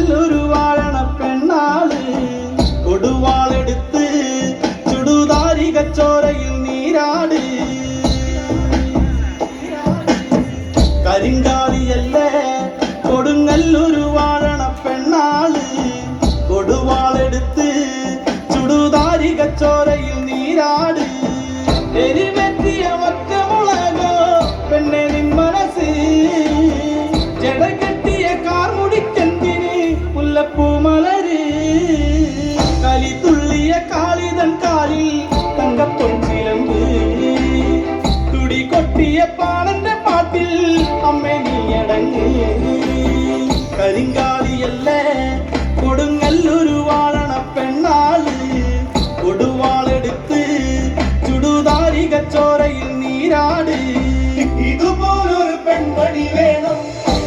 കൊടുങ്ങല്ലൊരു വാഴണ പെണ്ണാള് കൊടുവാളെടുത്ത് ചുടുതാരികച്ചോരയിൽ നീരാട് കരിങ്കാളിയല്ലേ കൊടുങ്ങല്ലൊരു വാഴണ പെണ്ണാള് കൊടുവാളെടുത്ത് ചുടുതാരികച്ചോരയിൽ നീരാട് എരിവെറ്റിയ ഒറ്റമുളകോ പെണ്ണെ നിൻ മനസ്സ് ജടകെട്ടിയ കാർമുടിക്കെന്തിന് മുല്ലപ്പൂ മലര് കലിതുള്ളിയ കാളിതൻ കാലിൽ തങ്കപ്പൊൻചിലമ്പ് തുടി കൊട്ടിയ പാണന്റെ പാട്ടിൽ അമ്മേ നീയടങ്ങ് കരിങ്കാളിയല്ലേ കൊടുങ്ങല്ലൊരു വാഴണ പെണ്ണാള് കൊടുവാളെടുത്ത് ചുടുതാരികച്ചോരയിൽ നീരാട് ഇതുപോലൊരു പെൺപണി വേണം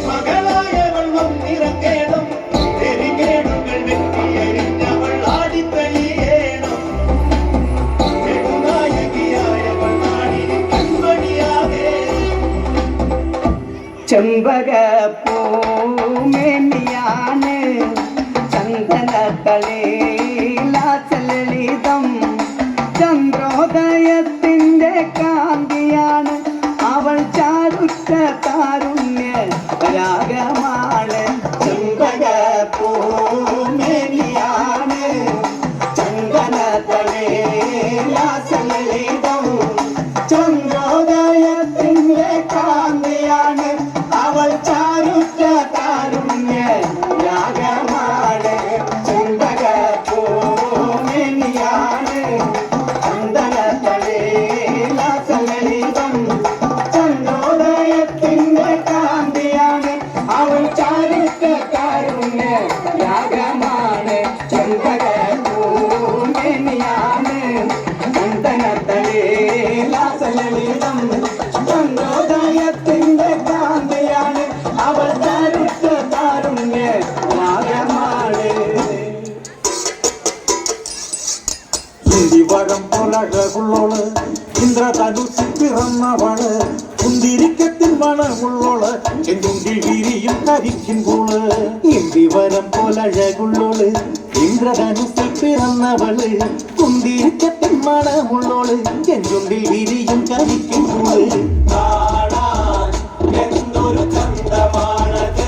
മകളായവൾ വന്നിറങ്ങേണം എരികേടുകൾ വെട്ടിയരിഞ്ഞവൾ ആടിത്തളിയേണം ചെറുനായകിയായവൾ നാടിന് കൺമണിയാകേ ചെമ്പകപ്പൂമേനിയാണ് ചന്ദനത്തളിലാചലളിതം ചന്ദ്രോദയത്തിന്റെ കാന്തിയാണ് അവൾ ചാരുറ്റ താരുണ്യ രാഗമാണ് ചെമ്പകപ്പൂമേനിയാണ് ചന്ദനത്തളിലാചലളിതം ചന്ദ്രോദയത്തിന്റെ കാന്തിയാണ് അവൾ ചാരുറ്റ താരുണ്യ രാഗമാണ് ചെമ്പകപ്പൂമേനിയാണ് ചന്ദനത്തളിലാചലളിതം ചന്ദ്രോദയത്തിന്റെ കാന്തിയാണ് അവൾ ചാരുറ്റ താരുണ്യ രാഗമാണ് ചെമ്പകപ്പൂമേനിയാണ് ചന്ദനത്തളിലാചലളിതം ചന്ദ്രോദയത്തിന്റെ കാന്തിയാണ് അവൾ ചാരുറ്റ താരുണ്യ രാഗമാണ് ഇന്ദിവരം പോലഴകുള്ളോള് ഇന്ദ്രധനുസിൽ പിറന്നവള് കുന്തിരിക്കത്തിൽ മണമുള്ളോള് ചെന്തുണ്ടിൽ വിരിയും കരിക്കും കൂള് ഇന്ദിവരം പോലഴകുള്ളോള് ഇന്ദ്രധനുസിൽ പിറന്നവള് കുന്തിരിക്കത്തിൽ മണമുള്ളോള് ചെന്തുണ്ടിൽ വിരിയും കരിക്കും കൂള് കാണാൻ എന്തൊരു ചന്തമാണത്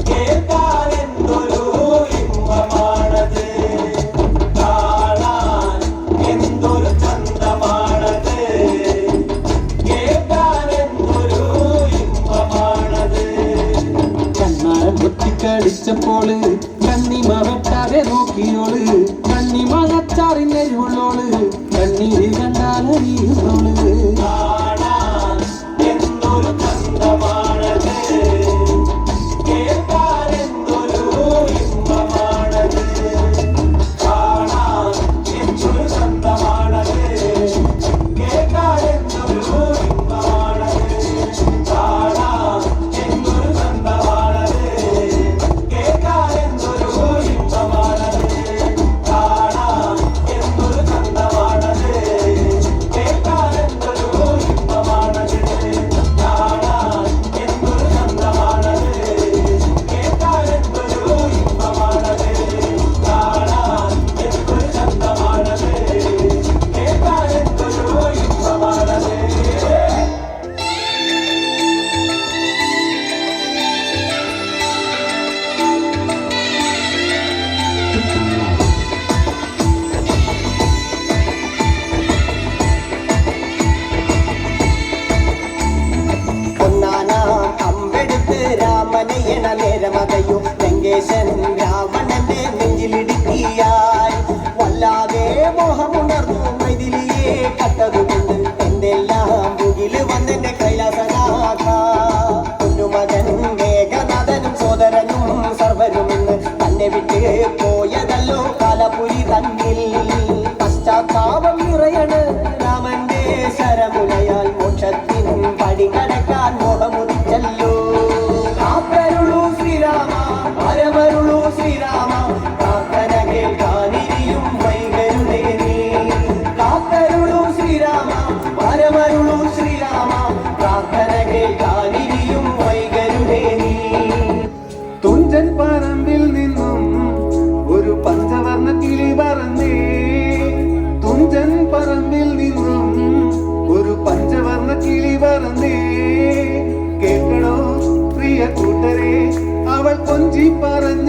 കേൾക്കാൻ എന്തൊരു ഇമ്പമാണത് കാണാൻ എന്തൊരു ചന്തമാണത് കേൾക്കാൻ എന്തൊരു ഇമ്പമാണത് കണ്ണാരം പൊട്ടിക്കടിച്ചപ്പോള് കണ്ണിമ വെട്ടാതെ നോക്കിയോള് കണ്ണിമ കച്ചാറിനെരുള്ളോള് കണ്ണീര് കണ്ടാലറിയുന്നോള് കാണാൻ എന്തൊരു ചന്തമാണത് കേൾക്കാൻ എന്തൊരു ഇമ്പമാണത് കാണാൻ എന്തൊരു ചന്തമാണത് കേൾക്കാൻ എന്തൊരു ഇമ്പമാണത് കാണാൻ എന്തൊരു ചന്തമാണത് കേൾക്കാൻ എന്തൊരു ഇമ്പമാണത് കാണാൻ എന്തൊരു ചന്തമാണത് കേൾക്കാൻ എന്തൊരു ഇമ്പമാണത് കാണാൻ എന്തൊരു ചന്തമാണത് കേൾക്കാൻ എന്തൊരു ഇമ്പമാണത് കാണാൻ എന്തൊരു ചന്തമാണത് കേൾക്കാൻ എന്തൊരു ഇമ്പമാണത് പൊന്നാനാം അമ്പെടുത്ത് രാമനയണ നേരമകയോ ലങ്കേശനും രാവണന്റെ നെഞ്ചിലിടുക്കിയായി വല്ലാതെ മോഹമുണർന്നു മൈഥിലിയെ കട്ടതുകൊണ്ട് എന്തെല്ലാം മുകില് വന്നെന്റെ കൈലാസനാഥ പൊന്നുമകൻ മേഘനാഥനും സോദരനും സർവരുമെന്ന് തന്നെ വിട്ട് പോയതല്ലോ കാലപുരി തന്നിൽ പശ്ചാത്താപം നിറയണ് രാമന്റെ ശരമുനയാൽ മോക്ഷത്തിൻ പടി കടക്കാൻ മോഹമുദിച്ചല്ലോ കാത്തരുളൂ ശ്രീരാമ പരമരുളൂ ശ്രീരാമ പ്രാർത്ഥന കേൾക്കാനിരിയും വൈകരുതേ നീ കാത്തരുളൂ ശ്രീരാമ പരമരുളൂ ശ്രീരാമ പ്രാർത്ഥന കേൾക്കാനിരിയും വൈകരുതേ നീ തുഞ്ചൻ പറ കൊഞ്ചി പറഞ്ഞ